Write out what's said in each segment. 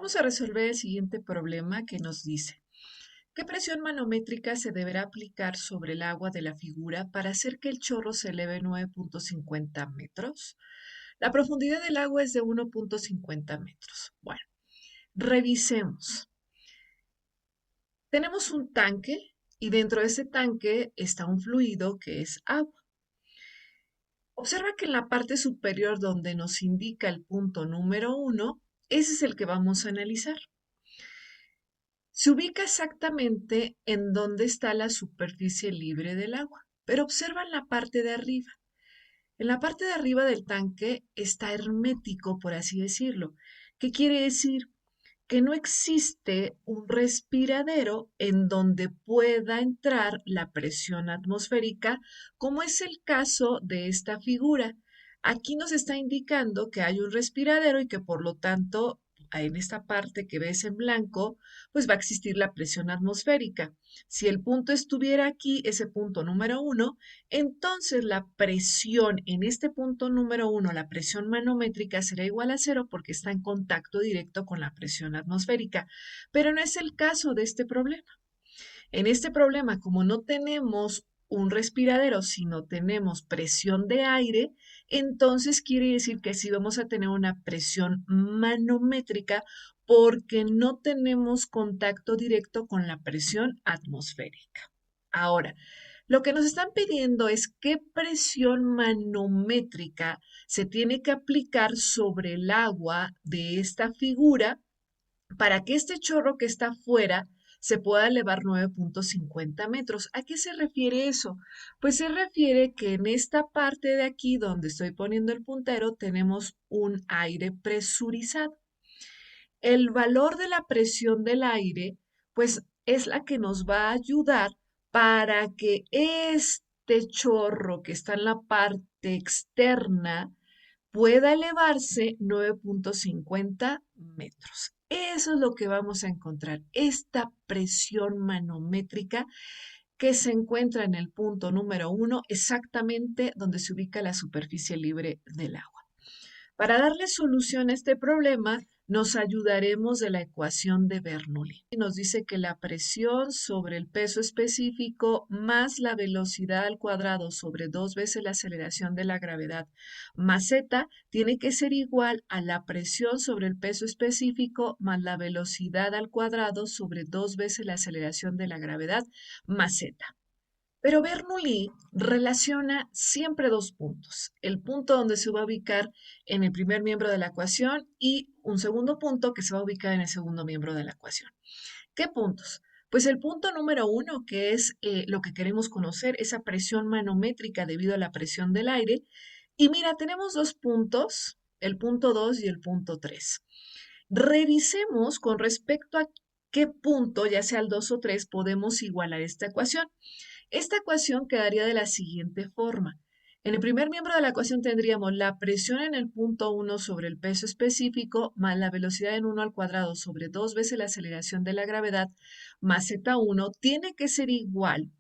Vamos a resolver el siguiente problema que nos dice: ¿qué presión manométrica se deberá aplicar sobre el agua de la figura para hacer que el chorro se eleve 9,50 metros? La profundidad del agua es de 1,50 metros. Bueno, revisemos. Tenemos un tanque y dentro de ese tanque está un fluido que es agua. Observa que en la parte superior donde nos indica el punto número 1, ese es el que vamos a analizar. Se ubica exactamente en donde está la superficie libre del agua, pero observa en la parte de arriba. En la parte de arriba del tanque está hermético, por así decirlo. ¿Qué quiere decir? Que no existe un respiradero en donde pueda entrar la presión atmosférica, como es el caso de esta figura. Aquí nos está indicando que hay un respiradero y que por lo tanto en esta parte que ves en blanco, pues va a existir la presión atmosférica. Si el punto estuviera aquí, ese punto número 1, entonces la presión en este punto número 1, la presión manométrica, será igual a cero porque está en contacto directo con la presión atmosférica. Pero no es el caso de este problema. En este problema, como no tenemos un respiradero, sino tenemos presión de aire, entonces quiere decir que sí vamos a tener una presión manométrica porque no tenemos contacto directo con la presión atmosférica. Ahora, lo que nos están pidiendo es qué presión manométrica se tiene que aplicar sobre el agua de esta figura para que este chorro que está afuera se pueda elevar 9,50 metros. ¿A qué se refiere eso? Pues se refiere que en esta parte de aquí donde estoy poniendo el puntero tenemos un aire presurizado. El valor de la presión del aire, pues es la que nos va a ayudar para que este chorro que está en la parte externa pueda elevarse 9,50 metros. Eso es lo que vamos a encontrar, esta presión manométrica que se encuentra en el punto número 1, exactamente donde se ubica la superficie libre del agua. Para darle solución a este problema, nos ayudaremos de la ecuación de Bernoulli. Nos dice que la presión sobre el peso específico más la velocidad al cuadrado sobre 2 veces la aceleración de la gravedad más z tiene que ser igual a la presión sobre el peso específico más la velocidad al cuadrado sobre 2 veces la aceleración de la gravedad más z. Pero Bernoulli relaciona siempre dos puntos. El punto donde se va a ubicar en el primer miembro de la ecuación y un segundo punto que se va a ubicar en el segundo miembro de la ecuación. ¿Qué puntos? Pues el punto número 1, que es lo que queremos conocer, esa presión manométrica debido a la presión del aire. Y mira, tenemos dos puntos, el punto 2 y el punto 3. Revisemos con respecto a qué punto, ya sea el 2 o 3, podemos igualar esta ecuación. Esta ecuación quedaría de la siguiente forma. En el primer miembro de la ecuación tendríamos la presión en el punto 1 sobre el peso específico más la velocidad en 1 al cuadrado sobre 2 veces la aceleración de la gravedad más z1 tiene que ser igual.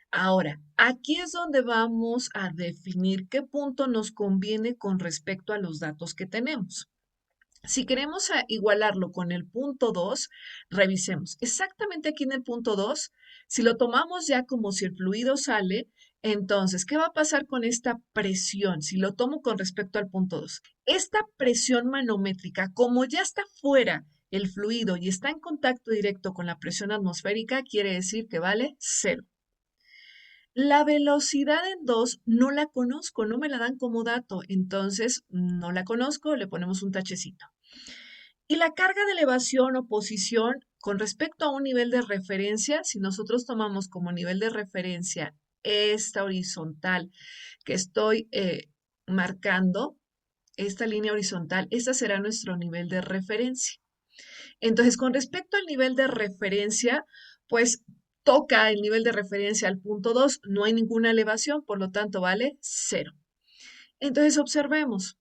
Ahora, aquí es donde vamos a definir qué punto nos conviene con respecto a los datos que tenemos. Si queremos igualarlo con el punto 2, revisemos. Exactamente aquí en el punto 2, si lo tomamos ya como si el fluido sale, entonces, ¿qué va a pasar con esta presión? Si lo tomo con respecto al punto 2, esta presión manométrica, como ya está fuera el fluido y está en contacto directo con la presión atmosférica, quiere decir que vale cero. La velocidad en 2 no la conozco, no me la dan como dato, entonces no la conozco, le ponemos un tachecito. Y la carga de elevación o posición con respecto a un nivel de referencia, si nosotros tomamos como nivel de referencia esta horizontal que estoy marcando, esta línea horizontal, esta será nuestro nivel de referencia. Entonces, con respecto al nivel de referencia, pues toca el nivel de referencia al punto 2, no hay ninguna elevación, por lo tanto vale cero. Entonces, observemos.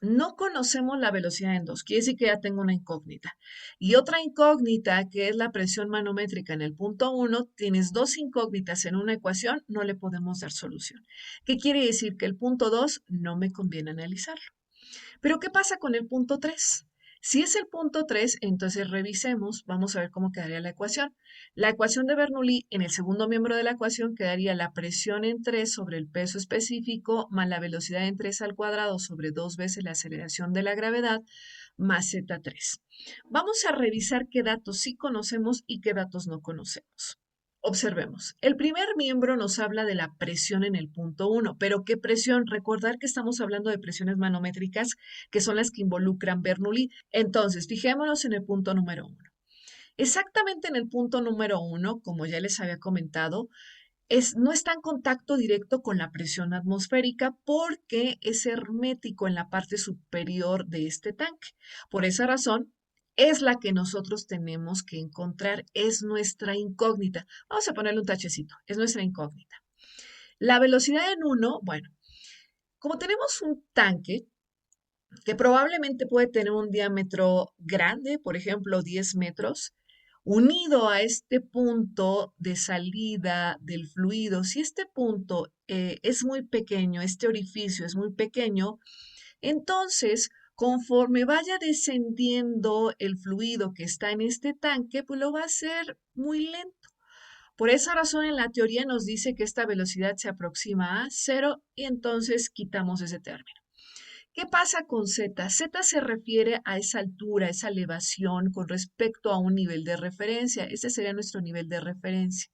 No conocemos la velocidad en 2, quiere decir que ya tengo una incógnita. Y otra incógnita, que es la presión manométrica en el punto 1, tienes dos incógnitas en una ecuación, no le podemos dar solución. ¿Qué quiere decir? Que el punto 2 no me conviene analizarlo. Pero ¿qué pasa con el punto 3? Si es el punto 3, entonces revisemos, vamos a ver cómo quedaría la ecuación. La ecuación de Bernoulli, en el segundo miembro de la ecuación, quedaría la presión en 3 sobre el peso específico más la velocidad en 3 al cuadrado sobre 2 veces la aceleración de la gravedad más Z3. Vamos a revisar qué datos sí conocemos y qué datos no conocemos. Observemos. El primer miembro nos habla de la presión en el punto 1, pero ¿qué presión? Recordar que estamos hablando de presiones manométricas, que son las que involucran Bernoulli. Entonces, fijémonos en el punto número 1. Exactamente en el punto número 1, como ya les había comentado, no está en contacto directo con la presión atmosférica porque es hermético en la parte superior de este tanque. Por esa razón, es la que nosotros tenemos que encontrar, es nuestra incógnita. Vamos a ponerle un tachecito, es nuestra incógnita. La velocidad en 1, bueno, como tenemos un tanque que probablemente puede tener un diámetro grande, por ejemplo, 10 metros, unido a este punto de salida del fluido, si este punto es muy pequeño, este orificio es muy pequeño, entonces conforme vaya descendiendo el fluido que está en este tanque, pues lo va a hacer muy lento. Por esa razón en la teoría nos dice que esta velocidad se aproxima a cero y entonces quitamos ese término. ¿Qué pasa con Z? Z se refiere a esa altura, esa elevación con respecto a un nivel de referencia. Este sería nuestro nivel de referencia.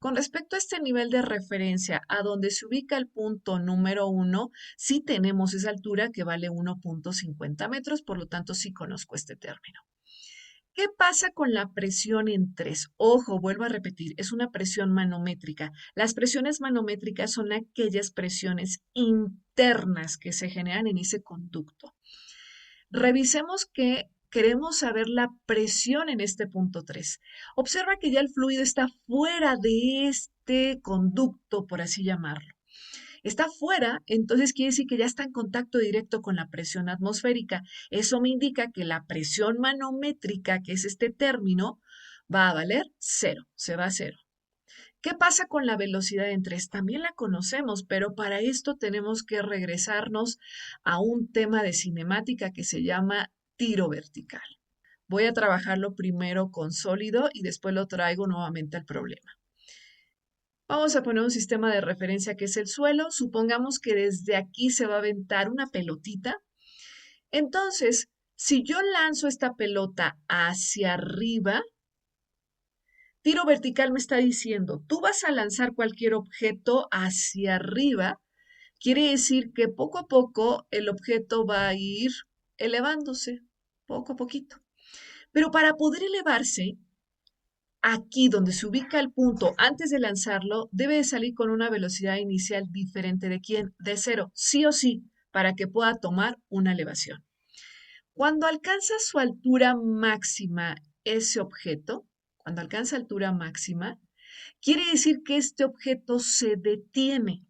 Con respecto a este nivel de referencia, a donde se ubica el punto número 1, sí tenemos esa altura que vale 1.50 metros, por lo tanto sí conozco este término. ¿Qué pasa con la presión en 3? Ojo, vuelvo a repetir, es una presión manométrica. Las presiones manométricas son aquellas presiones internas que se generan en ese conducto. Revisemos que queremos saber la presión en este punto 3. Observa que ya el fluido está fuera de este conducto, por así llamarlo. Está fuera, entonces quiere decir que ya está en contacto directo con la presión atmosférica. Eso me indica que la presión manométrica, que es este término, va a valer cero, se va a cero. ¿Qué pasa con la velocidad en 3? También la conocemos, pero para esto tenemos que regresarnos a un tema de cinemática que se llama tiro vertical. Voy a trabajarlo primero con sólido y después lo traigo nuevamente al problema. Vamos a poner un sistema de referencia que es el suelo. Supongamos que desde aquí se va a aventar una pelotita. Entonces, si yo lanzo esta pelota hacia arriba, tiro vertical me está diciendo, tú vas a lanzar cualquier objeto hacia arriba. Quiere decir que poco a poco el objeto va a ir elevándose, poco a poquito. Pero para poder elevarse, aquí donde se ubica el punto antes de lanzarlo, debe de salir con una velocidad inicial diferente de quién, de cero, sí o sí, para que pueda tomar una elevación. Cuando alcanza su altura máxima ese objeto, cuando alcanza altura máxima, quiere decir que este objeto se detiene.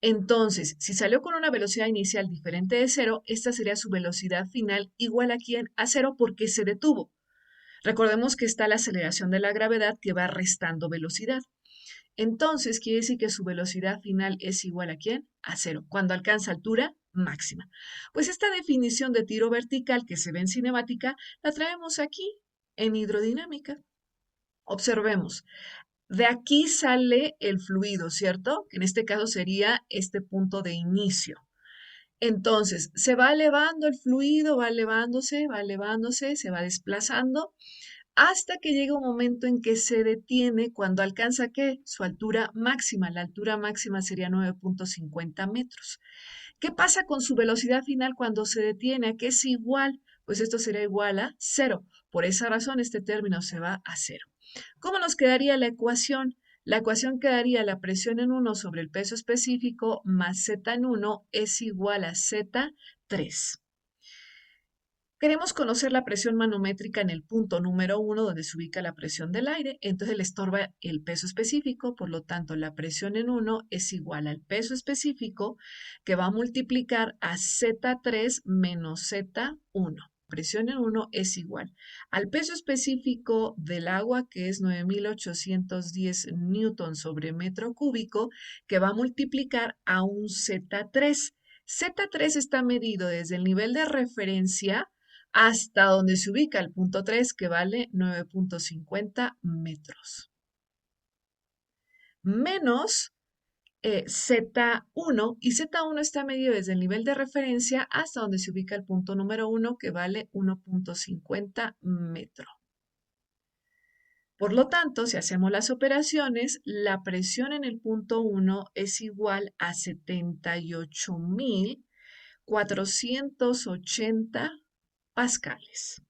Entonces, si salió con una velocidad inicial diferente de cero, esta sería su velocidad final igual a quién, a cero porque se detuvo. Recordemos que está la aceleración de la gravedad que va restando velocidad. Entonces, quiere decir que su velocidad final es igual a quién? A cero, cuando alcanza altura máxima. Pues esta definición de tiro vertical que se ve en cinemática, la traemos aquí, en hidrodinámica. Observemos. De aquí sale el fluido, ¿cierto? Que en este caso sería este punto de inicio. Entonces, se va elevando el fluido, va elevándose, se va desplazando hasta que llega un momento en que se detiene cuando alcanza ¿qué? Su altura máxima. La altura máxima sería 9.50 metros. ¿Qué pasa con su velocidad final cuando se detiene? ¿A qué es igual? Pues esto será igual a cero. Por esa razón, este término se va a cero. ¿Cómo nos quedaría la ecuación? La ecuación quedaría la presión en 1 sobre el peso específico más Z en 1 es igual a Z3. Queremos conocer la presión manométrica en el punto número 1 donde se ubica la presión del aire, entonces le estorba el peso específico, por lo tanto la presión en 1 es igual al peso específico que va a multiplicar a Z3 menos Z1. Presión en 1 es igual al peso específico del agua, que es 9.810 newton sobre metro cúbico, que va a multiplicar a un Z3. Z3 está medido desde el nivel de referencia hasta donde se ubica el punto 3, que vale 9,50 metros, menos Z1, y Z1 está medido desde el nivel de referencia hasta donde se ubica el punto número 1, que vale 1,50 metros. Por lo tanto, si hacemos las operaciones, la presión en el punto 1 es igual a 78.480 pascales.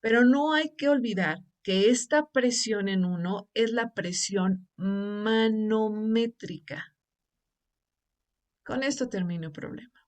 Pero no hay que olvidar que esta presión en 1 es la presión manométrica. Con esto termino el problema.